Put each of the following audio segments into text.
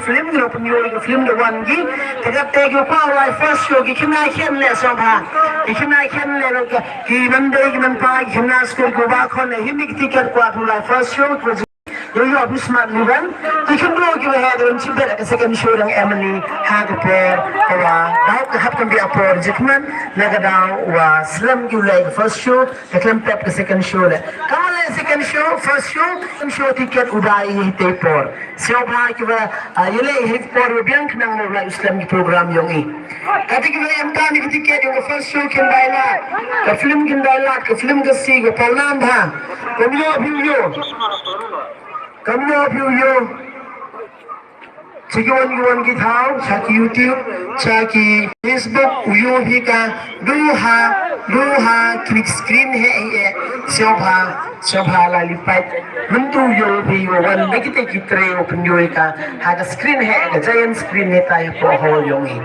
film you penyo ke film the one gi tegap te ke pa lai first show ki khna khen le so bha khna khen le lo ki nan de ki nan pa khna school ko ba khon ne himik ticket ko atu lai first show yo yo bismat nuban ikan do ki ha de chi bela ka second show dang Emily ha ka per wa dau ka hap kan bi apor jikman naga dau wa slam ki lai first show ka klam pep ka second show le kamale second show first show ticket udai te por so bha ki wa yele hit por biang nang mo lai islam ki program yong i kati ki wa am kan ki ticket yung first show kin dai la ka film kin dai la ka film ka si ko paunam bha kamyo yo Cikiwan ki thao chaki YouTube chaki Facebook uyo hi ka duha click screen hai ye shobha la lipat mentu yo bi yo wan nekite kitre open yo ka ha ka screen hai ka giant screen hai ta po ho yo ngi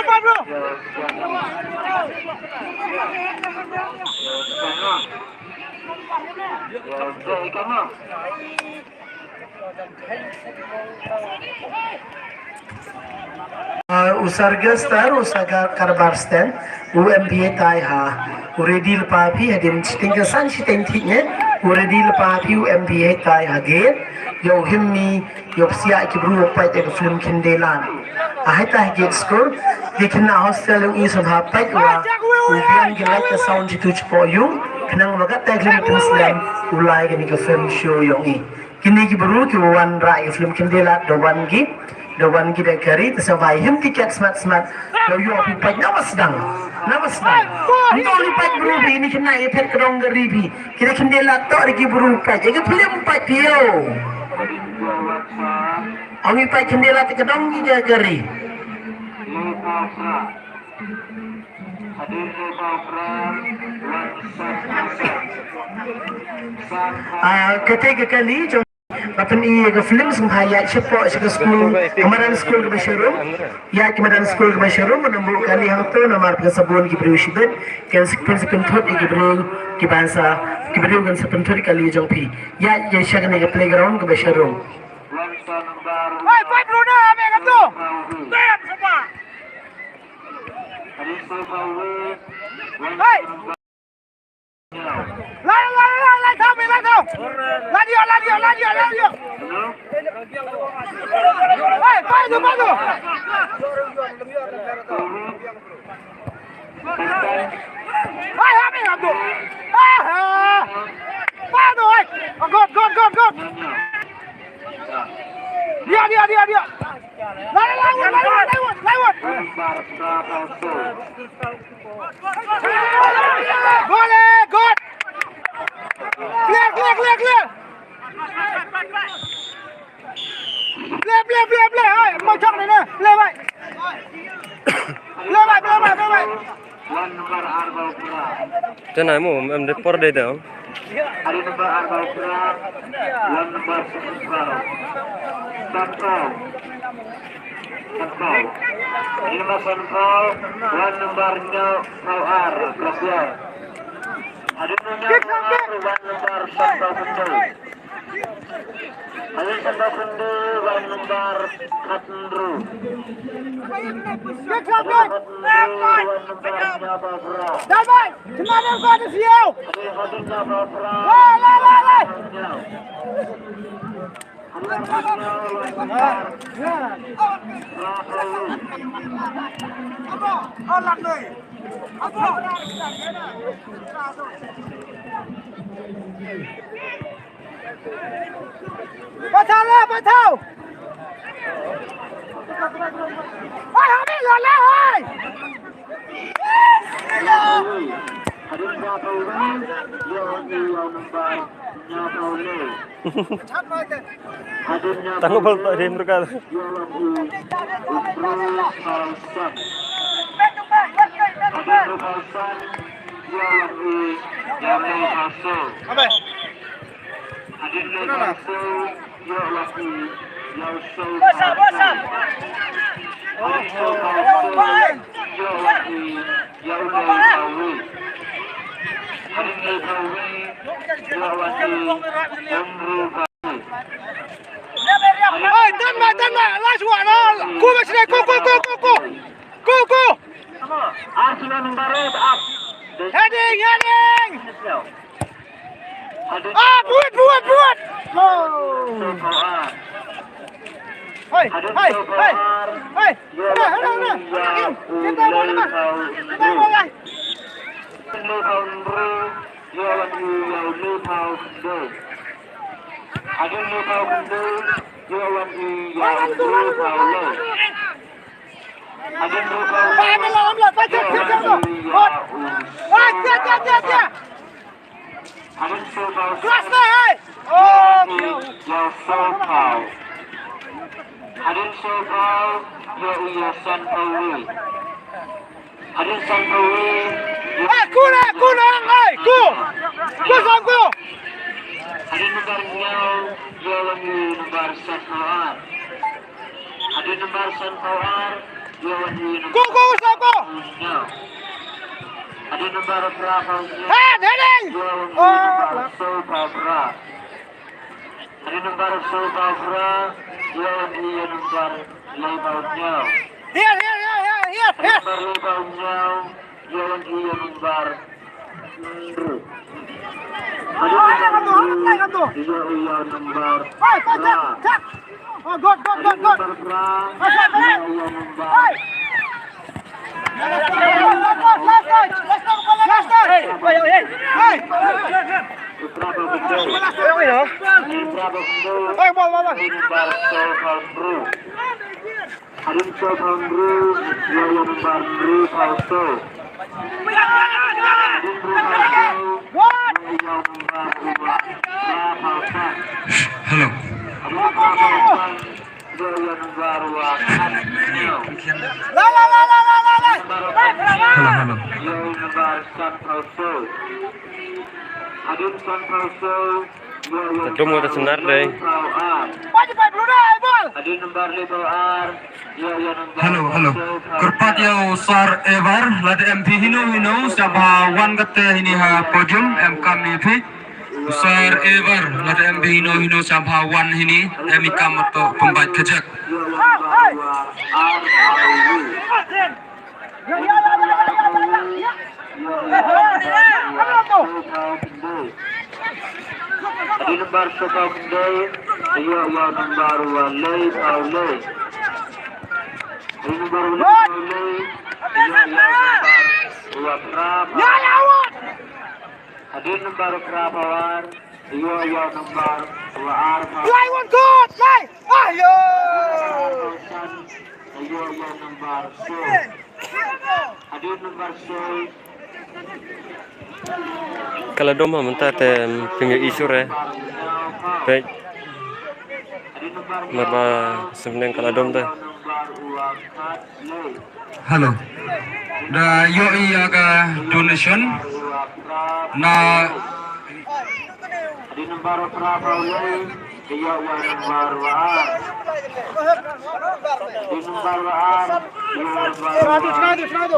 Pablo. Usargastar usagar karbarstan UMBA tai ha uredil papi hadim tinggal san sitingnya uredil papi UMBA tai ha ge yo himmi yo sia ki bru pai te film kindelan ahai ta ge school dikna hostel yung isam ha pai wa ubian ge like sound jituch po yung kanang magat ta glim muslim ulai ge ni film show yung i kini ki bru ki wan ra film kindelan do wan gi Dewan kita kari tersabai him tiket smart yo yo pipai nawas dang untuk lipat berubi ini kena efek kerong geribi kita kendela tok lagi berupai jadi film empat dia ami pai kendela terkedong kita geri ketiga kali Bapak ni ke film semhaya cepat ke school kemarin school ke Basharum ya kemarin school ke Basharum menembuk kali hang tu nama ke sabun ki beri shibet kan sepen thot ki beri ki bahasa ki beri kan sepen thot kali jong pi ya shag ni ke playground ke Basharum Hey, Pak Bruno, ambil kat tu. Bam, semua. Hey. Lai thau. Lai dia. Hey, pai tu. Hey, ambil kat tu. Pai tu, hey. God. Dia. Lewat. Boleh, God. Clear. Play. Oi, mau chọc này nè. Play vậy. Trên này mu em được por đây đâu? Hari nomor arba'ah pulang, wan nomor 11. Santol. Ini nomor Santol, wan nomornya Ar, Krasian. Hari nomor wan nomor Santol Sendu. Hari Santol Sendu, wan nomor Katendru. Damai, kemana kau ada siau? Lai. Patau. Oi, ambil lah, oi. Tango bal tak ada mereka. Ôi, tân mà, la chùa nó, cô mà xin cô. Arsenal number 8 up. Heading. Buat. Hei. Udah. Kita mulai. Kelas nih, hei. Adin Sobal, Yoyo Sanpawi. Adin Sanpawi. Kunang, hei, ku sama ku. Adin nomor Nyau, Yoyo nomor Sanpawar. Adin nomor Sanpawar, Yoyo nomor Ku sama ku. Nyau. Adin nomor berapa? Heading. Yoyo nomor Sobabra. Adin nomor Sobabra. Yoyo nomor Leibaunya. Here. Nomor Leibaunya. Yoyo nomor Yoyo nomor Hei, cek. Oh, good. nomor Bra. Yoyo nomor Last time. Hey. Berapa betul? Berapa betul? Hey, ball. Nomor Sobal Bro. Adin Sobal Bro. Yoyo nomor Bro Fausto. Adin Bro Fausto. What? Yoyo nomor Bro Fausto. Halo. Adin Bro Fausto. Yoyo nomor Wakan. La. Halo. Yoyo nomor San Fausto. Adin San Fausto. Itu mau tersenar deh. Maju dulu dah, ball. Adin nomor Lebar. Yoyo nomor Halo. Kerpat yau sar evar lade MP hino sabha wan gate hini ha podium MK MP sar evar lade MP hino sabha wan hini MK mato pembat kejak. Adin nomor Sobabra. Yoyo nomor Walei Paulei. Adin nomor Walei. Adin nomor Prabawar. Yoyo nomor Arfa. Play one good, play. Ayo. Yoyo nomor Soy. Adin nomor Soy. Kalau doma mentah pinggir isu re. Baik. Merba sebenarnya kalau dom teh. Halo. Da yo iya donation na Adin nomor Prabawar. Yoyo nomor Waar. Adin nomor Waar. Yoyo nomor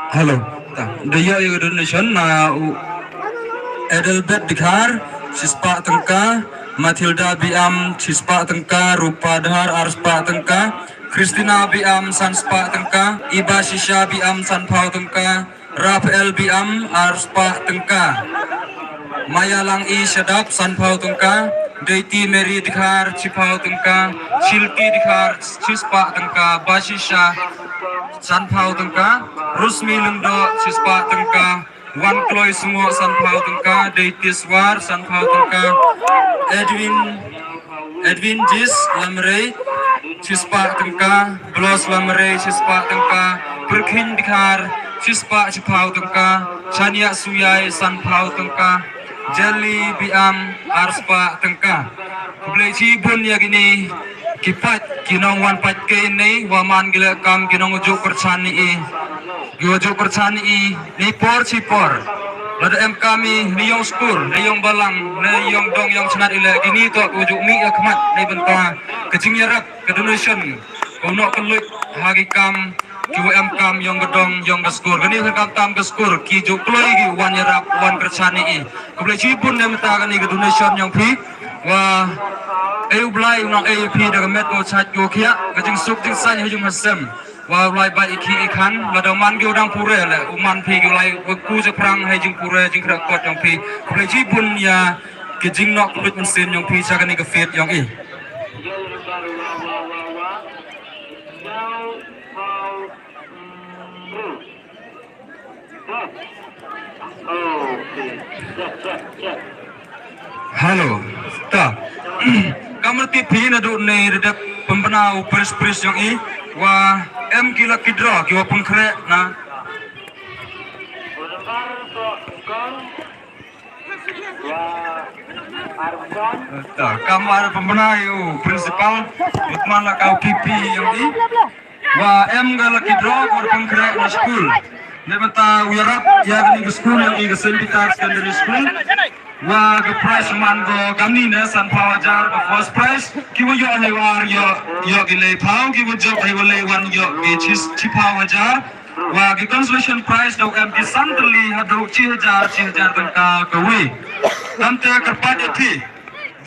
halo. Da yo iya donation na Edelbert Dikhar Sispa Tengka Matilda Biam Sispa Tengka Rupa Dhar Arspa Tengka Christina Biam Sanspa Tengka Iba Shisha Biam Sanpau Tengka Rafael Biam Arspa Tengka Maya Lang I Shadap Sanpau Tengka Deiti Mary Dikhar Cipau Tengka Shilki Dikhar Sispa Tengka Bashisha Sanpau Tengka Rusmi Lengdo Sispa Tengka Wan Kloy Sungo San Pau Tengka, Deitiswar San Pau Tengka, Edwin Jis Lamre Cispa Tengka, Blos Lamre Cispa Tengka, Berkin Dikar Cispa Cipau Tengka, Chania Suyai San Pau Tengka, Jelly Biam Arspa Tengka. Kublechi Bun Yagini Kipat Kinong Wan Pat Kene Waman Gila Kam Kinong Ujuk Percani Ujuk Percani Nipor Cipor Lada em kami Niyong School Niyong Balang Niyong Dong Yang Senat Ila Gini Tok Ujuk Mi Akmat Ni Bentah Kecing Yarap Kedonation Unok Kelut Hagi Kam Kiwa em kam Yang Gedong Yang Geskur Gini Kam Tam Geskur Ki Juk Kloy Ki Wan Yarap Wan Percani Kublechi Bun Yang Mentah Kani Kedonation Yang Pi Wah ayu blai unang ayu pi daga met o chat yo kia kajing suk jing san hujung hasem wa blai ba iki ikan ladaman ge udang pure le uman pi ge blai ku je prang hai jing pure jing kra kot yong pi kule ji bun ya ke jing nok kulit mesin yong pi cha kan ni ke fet yong i halo ta kamar TV na do ne redak pembenau pres yang i wa em kila kidra kiwa pengkre na ta kamar pembenau principal Lukman la kau PP yang i wa em gala kidra kiwa pengkre na school ne bata wirap ya ni school yang i St. Peter's Secondary School wa ke prize man go kamni ne San Pau jar the first prize ki wo yo he war yo ki le phao ki wo jo he wo le wan yo ki chi Pau jar wa ki consolation prize do em ki santli ha do 6000 tan ka ka we am te kar pa de thi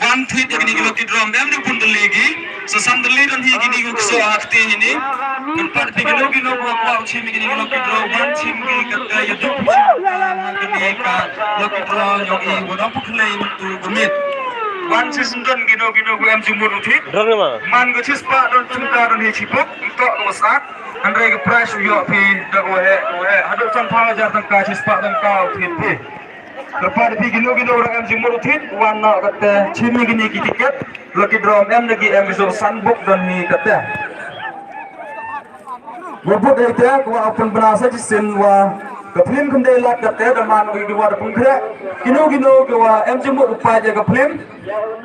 wan thi de ni ki drum em ni pun de legi so santli don hi ki ni ko so akte ni ni kan pa de ki no ko ko chi mi ki ni ki drum wan chim ki ka ka yo do ni ka lo ki drum yo i wo do pukle tu gumit wan chi sundon ki no ko em jumur uthi man ko chispa don chungka don hi chipok to ko sak andre ke price yo pi da wo he hadu San Pau jar tang ka chispa tang ka uthi pi Lepas di gino orang em jumur utin, warna kata cimi gini tiket, lagi drum em lagi em bisa sandbook dan ni kata. Bubuk itu gua open berasa jisin wa keplim kende lat kata daman gigi wa pungkre, gino gua em jumur upai jaga keplim,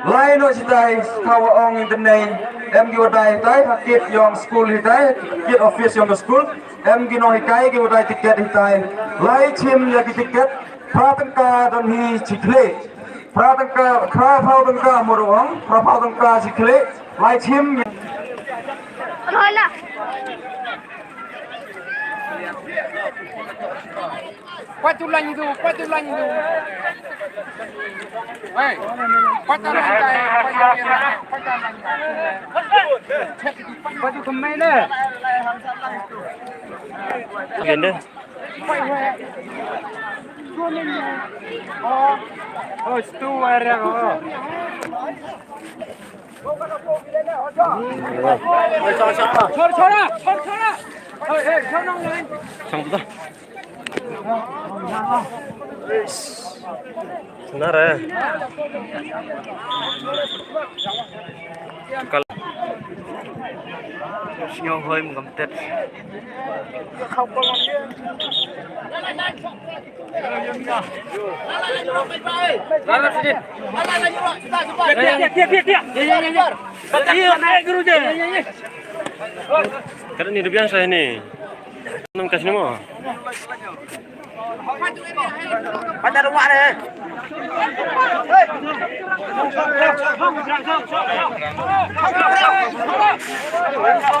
lain o citai kawa ong internet, em gua dai kit yang school hitai, kit office yang school, em gino hikai gua dai tiket hitai, lain cim lagi tiket. Pratangka dan hi cikle, pratangka prapau tangka moruang, prapau tangka cikle, lai chim. Hola. Patulan itu. Hei, patulan patu kemai le. Gende. Oh, itu ada kok. Chora. Hei, chonong lain. Sangbuda. Benar ya. Kalau sinyal hơi một cầm tết. Karena ini biasa ini. Nang kasih nama. Pada rumah deh.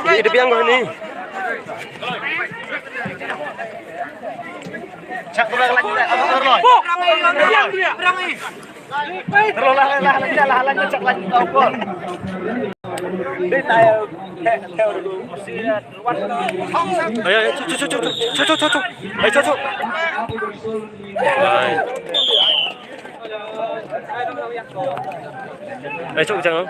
Hidup yang mana ni? Cak kurang lagi dah. Terus. Terus lah cak lagi kau pun. Đi tay theo đường xe Ayo, cuk. Ayo, cuk. Ayo, cuk jangan.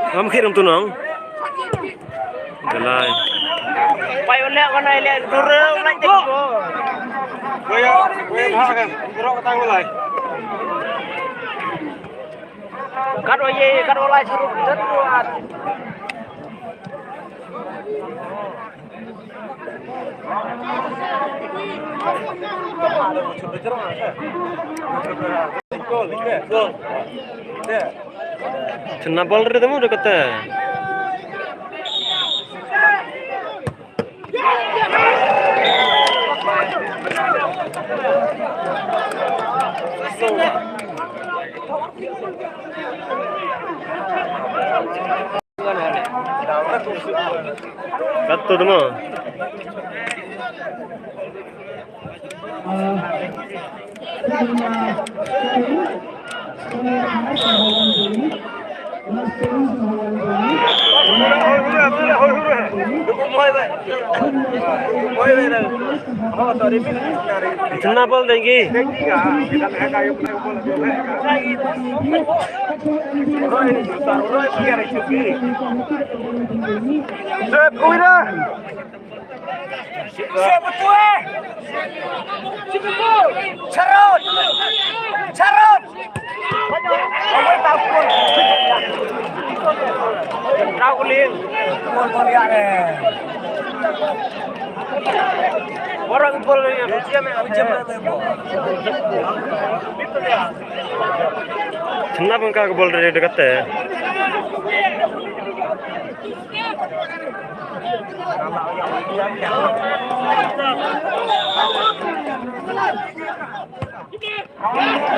Kamu kirim tuh nong. Galai. Quay bên lẹ con này lẹ rút rơ lạnh tịch vô. Quay hạ kìa, rọ cái tay qua lại. Cắt vào gì, cắt vào lại rất là Cina bol dari temu udah kata. Satu temu. Cina bol tinggi. Charot! Charot! rau con liền. Orang pol ni, Cina bangka ke bol dari dekat ya.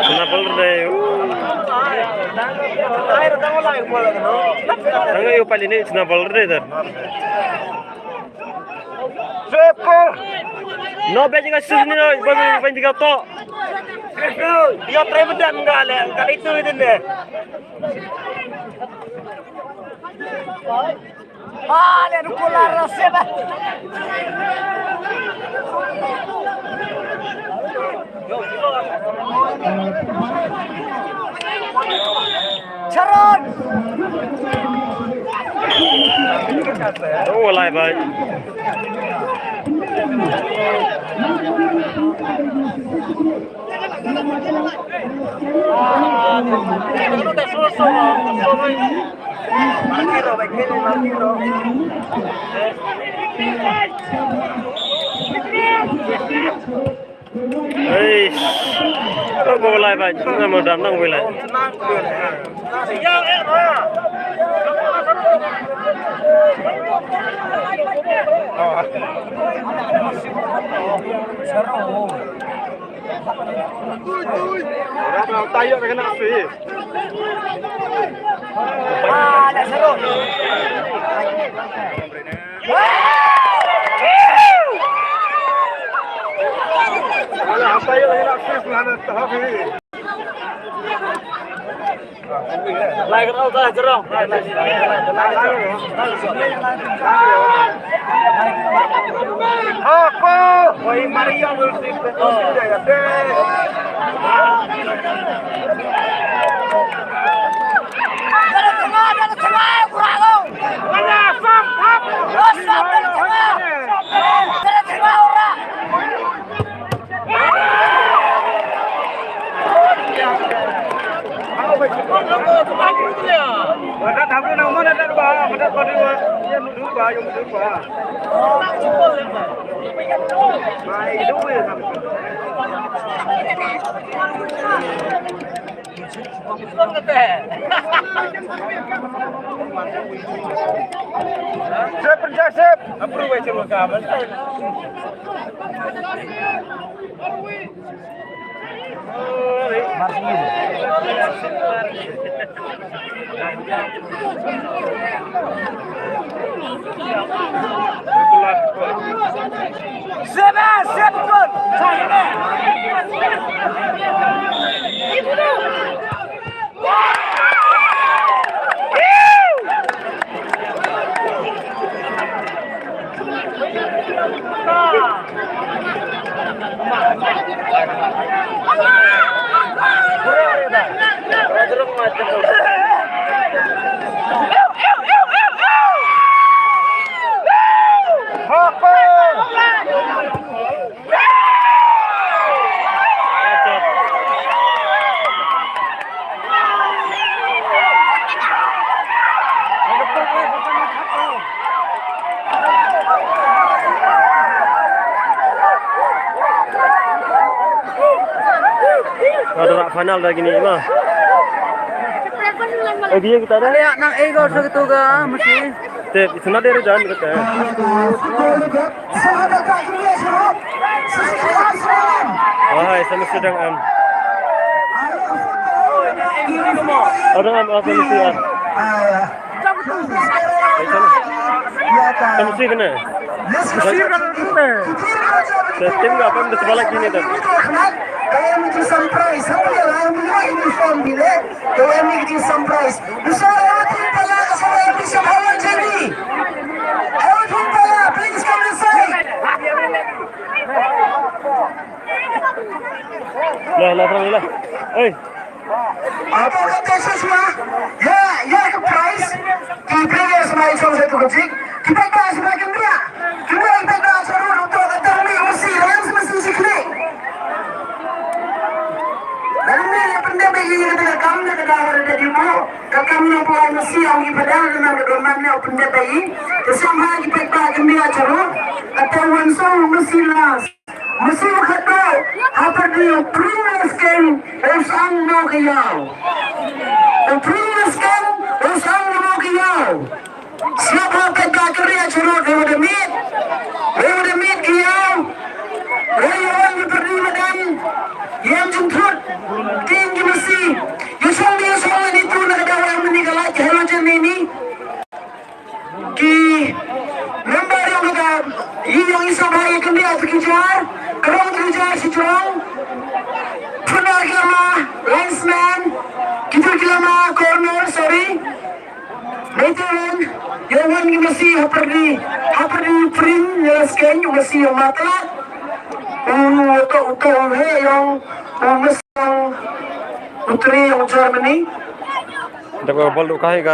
Cina bol dari. Tangga yuk paling ini cina bol dari tar. No be juga sini no, bang juga to. dia try bedan enggak le, enggak itu deh. Ah, le nukular raseba. Charot! Oh, walai baik. Hei, kau walai baik. Nggak mau datang walai. Orang tayo na kena api. Ah, dah seru. Orang tayo na kena api selana tahap ini. Lại cái đâu ra chứ đâu. Apa? Woi Maria musik betul ya deh. Dari tengah, kurang lo. Mana sam sam. Stop dari tengah. Dari tengah orang. Mana tahu nama mana ada bah, mana tahu dia yang duduk bah, yang duduk bah. Mai itu ya sampai. Sip, pencet sip. Approve aja lo kamu. Sip pun. Ada final lagi ni mah. Dia kita ada. Ya, nang ego segitu ga mesti. Tep, sana dia jalan kita. Wahai, sama sedang Orang apa mesti Sama sih kena. Tim apa mesti sebalak gini dah. Kaya mo di surprise. Sabi niya, ayaw mo yung uniform nila. Kaya mo di surprise. Gusto ayaw din pala kasi ayaw din sa bawang TV. Ayaw din pala. Please come inside. Lah, lah. Hey. Apa kata semua? Ya ke price. Kita ya semua itu satu kecil. Kita kasih sebagian dia. Kita kasih untuk kami mesti yang semesti sikit. Lalu yang penting bagi kita kami nak dah ada di mana, kami nak buat mesti yang kita dah dengan kedomannya penting bagi. Bersama kita bagi dia cerut atau langsung mesti las. Mesti kata apa dia previous game usang mau kiyau. Previous game usang mau kiyau. Siapa kita kerja cerut lewat demit kiyau. Orang berdiri badan yang jemput tinggi mesti. Yang itu nak ada orang meninggal lagi halogen ini. Ki member yang kita yang isabah yang kami kejar, kerong kejar si kerong. Pernah kelama linesman, kita kelama corner sorry. Veteran yang mesti haperdi print jelaskan mesti yang matlat. Untuk yang mesang putri yang Germany. Dapat bal dukai ga